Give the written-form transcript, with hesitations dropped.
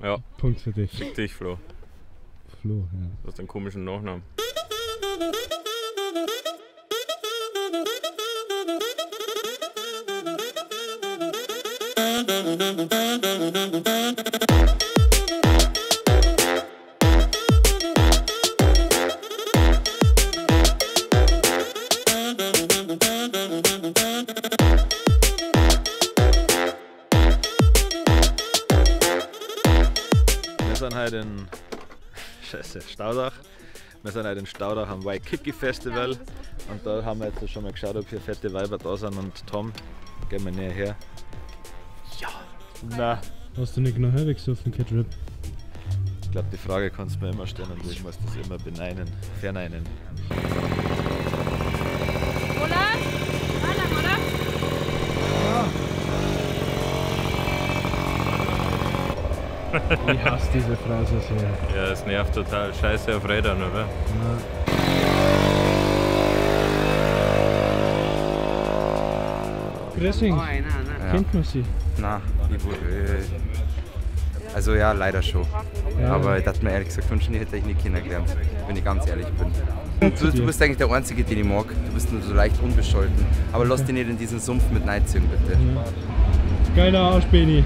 Ja. Punkt für dich. Fick dich, Flo. Flo, ja. Du hast einen komischen Nachnamen. Wir sind heute in Staudach. Wir sind heute in Staudach am Waikiki Festival und da haben wir jetzt schon mal geschaut, ob hier fette Weiber da sind und Tom, gehen wir näher her. Ja! Na, Hast du nicht genau herweggesoffen, Catrip? ich glaube die Frage kannst du mir immer stellen und ich muss das immer verneinen. Hola? Hola, hola? Ich hasse diese Frau so sehr. Ja, das nervt total. Scheiße auf Rädern, oder? Gressing, Ja. kennt man sie? Na, also ja, leider schon. Ja. Aber ich dachte mir ehrlich gesagt wünschen, die hätte ich nie kennengelernt, wenn ich ganz ehrlich bin. Zu dir. Du bist eigentlich der Einzige, den ich mag. Du bist nur so leicht unbescholten. Aber lass dich nicht in diesen Sumpf mit Neid ziehen, bitte. Geiler Arsch, Beni.